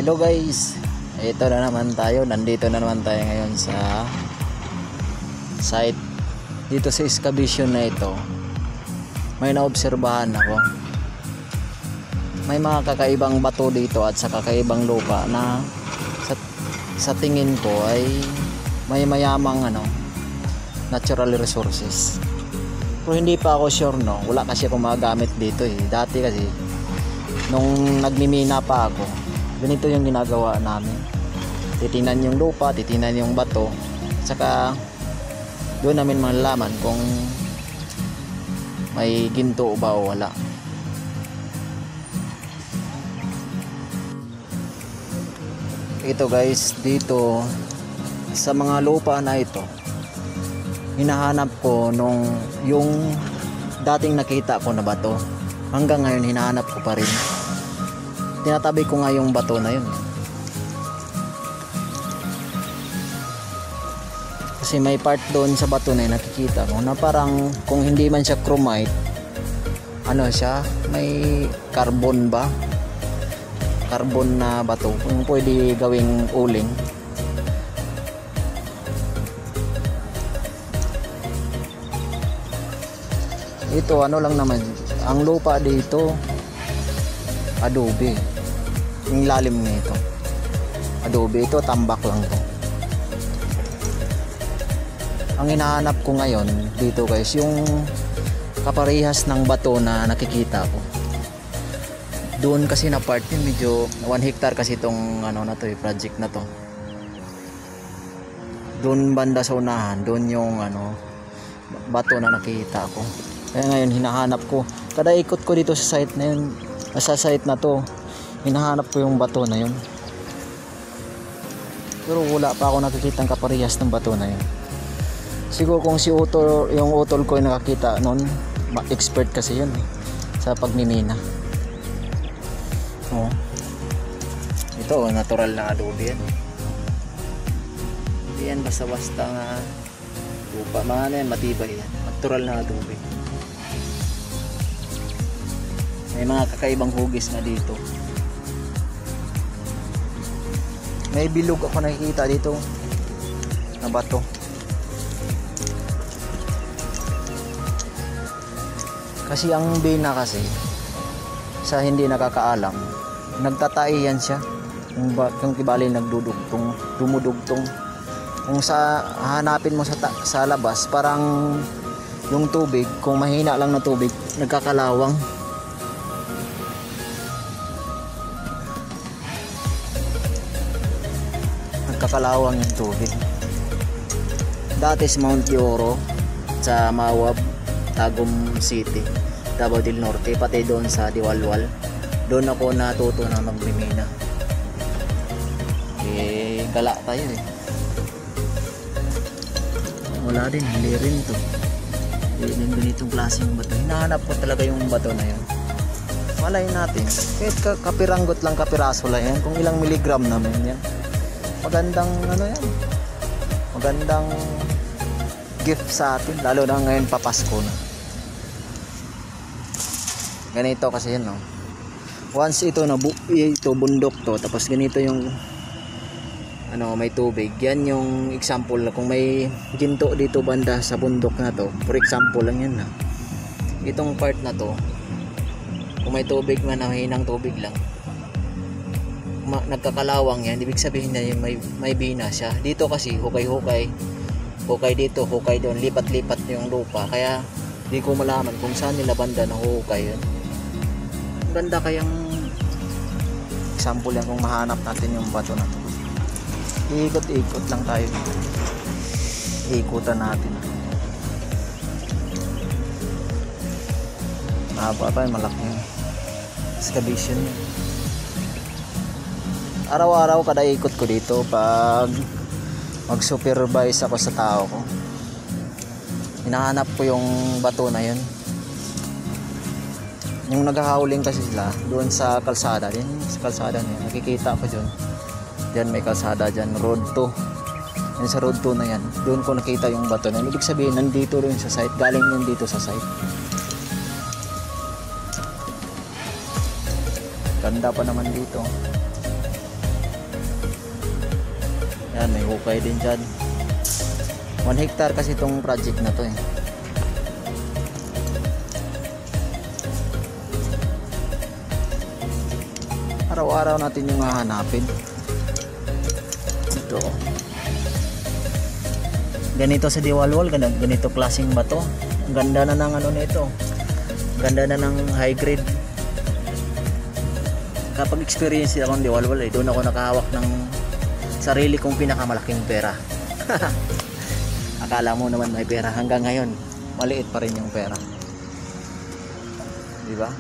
Hello guys, ito na naman tayo, nandito na naman tayo ngayon sa site dito sa excavation na ito. May naobserbahan ako, may mga kakaibang bato dito at sa kakaibang lupa na sa tingin ko ay may mayamang natural resources. Pero hindi pa ako sure, wala kasi akong magagamit dito dati kasi nung nagmimina pa ako, ganito yung ginagawa namin. Titingnan yung lupa, titingnan yung bato, saka doon namin malalaman kung may ginto ba o wala. Ito guys, dito sa mga lupa na ito, hinahanap ko yung dating nakita ko na bato. Hanggang ngayon hinahanap ko pa rin. Tinatabi ko nga yung bato na yun, kasi may part doon sa bato na yun nakikita ko na parang kung hindi man siya chromite, siya, may carbon ba, carbon na bato, kung pwede gawing uling. Ito lang naman, ang lupa dito adobe, yung lalim nito adobe, ito tambak lang to. Ang hinahanap ko ngayon dito guys, yung kaparehas ng bato na nakikita ko doon, kasi na part yun, medyo 1 hectare kasi itong project na to. Doon banda sa unahan, doon yung bato na nakikita ko. Kaya ngayon hinahanap ko, kada ikot ko dito sa site na yun, sa site na to, hinahanap ko yung bato na yun, pero wala pa ako nakikitang kaparehas ng bato na yun. Siguro kung si utol, yung utol ko yung nakakita noon, expert kasi yun sa pagmimina. Ito natural na adobe yan. Hindi yan basta-basta nga lupa, mga yan, matibay yan, natural na adobe. May mga kakaibang hugis na dito. May bilog ako nakikita dito na bato. Kasi ang bina kasi, sa hindi nakakaalam, nagtatai yan siya. Kung kibali nagdudugtong, dumudugtong. Kung hanapin mo sa labas, parang yung tubig, kung mahina lang na tubig, nagkakalawang. Nagkakalawang yung tubig. Dati sa Mount Oro, sa Mawab, Tagum City, Davao del Norte, pati doon sa Diwalwal, doon ako natuto na magmimina. Gala tayo wala din, hindi rin to, hindi din ganitong klaseng bato. Hinahanap ko talaga yung bato na yun. Malay natin, kahit kapiranggot lang, kapiraso lang yan, kung ilang miligram naman yan, magandang yan, magandang gift sa atin, lalo na ngayon papasko na. Ganito kasi yun, once ito bundok to, tapos ganito yung may tubig, yan yung example na kung may ginto dito banda sa bundok na to, for example lang yan itong part na to, kung may tubig man, hinang tubig lang, nagkakalawang yan, ibig sabihin na may bina siya dito. Kasi hukay dito, hukay doon, lipat-lipat yung lupa, kaya di ko malaman kung saan nila banda na hukay yun. Ganda kayang example yan kung mahanap natin yung bato na to. Ikot-ikot lang tayo, ikutan natin. Mahaba pa yun, malaking excavation. Araw-araw kada ikot ko dito, pag mag-supervise ako sa tao ko, hinahanap ko yung bato na yun. Yung naghahauling kasi sila doon sa kalsada, din sa kalsada na yun, nakikita ko dyan. Diyan may kalsada dyan, road 2. Yan sa road 2 na yan, doon ko nakita yung bato na yun. Ibig sabihin nandito rin sa site, galing yun dito sa site. Ganda pa naman dito. Yan, may hukay din dyan. 1 hectare kasi itong project na to eh. Araw-araw natin yung hahanapin. Ito. Ganito sa Diwalwal, ganito klaseng bato. Ang ganda na ng ano nito. Ganda na ng high grade. Kapag experience akong Diwalwal, doon ako nakahawak ng sarili kong pinakamalaking pera. Akala mo naman may pera, hanggang ngayon maliit pa rin yung pera. Di ba?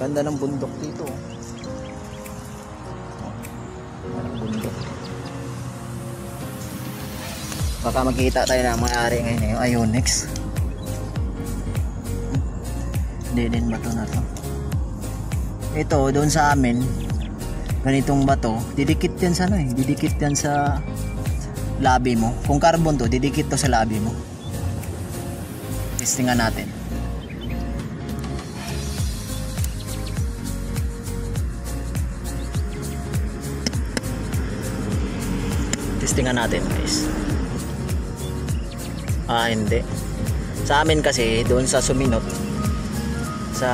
Ganda ng bundok dito. Ganda ng bundok. Baka makita tayo na may-ari ngayon yung Ionix. Hindi din bato na to. Ito doon sa amin, ganitong bato, didikit yan sa ano eh, didikit yan sa labi mo. Kung carbon to, didikit to sa labi mo. Testingan natin. Testingan natin guys. Hindi. Sa amin kasi doon sa Suminot, sa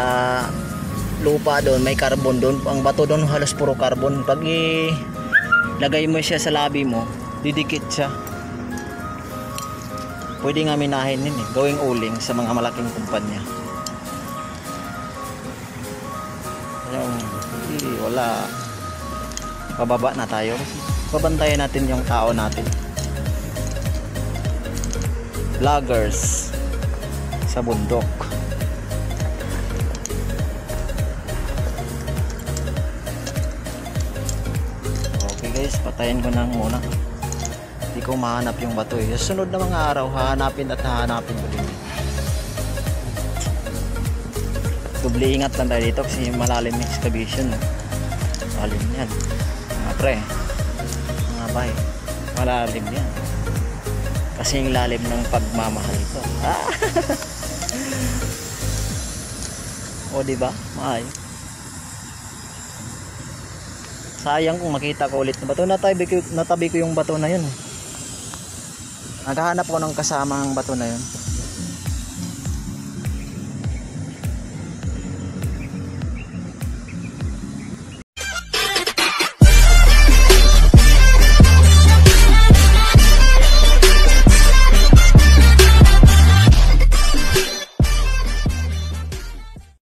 lupa doon may carbon doon. Ang bato doon halos puro carbon. Pag ilagay mo siya sa labi mo, didikit siya. Pwede nga minahin yun eh, gawing uling sa mga malaking kumpanya. Wala, pababa na tayo. Babantayan natin yung tao natin. Vloggers sa bundok. Okay guys, patayin ko na muna. Hindi ko mahanap yung bato eh. Sa sunod na mga araw, hahanapin at hahanapin ko din. Doble ingat lang tayo dito kasi malalim yung excavation. Malalim yan. Mga pre, mga bay, malalim yan. Kasi yung lalim ng pagmamahal ito. O diba? Maayos. Sayang kung makita ko ulit na bato. Natabi ko yung bato na yun. Naghahanap ko ng kasamang bato na yun.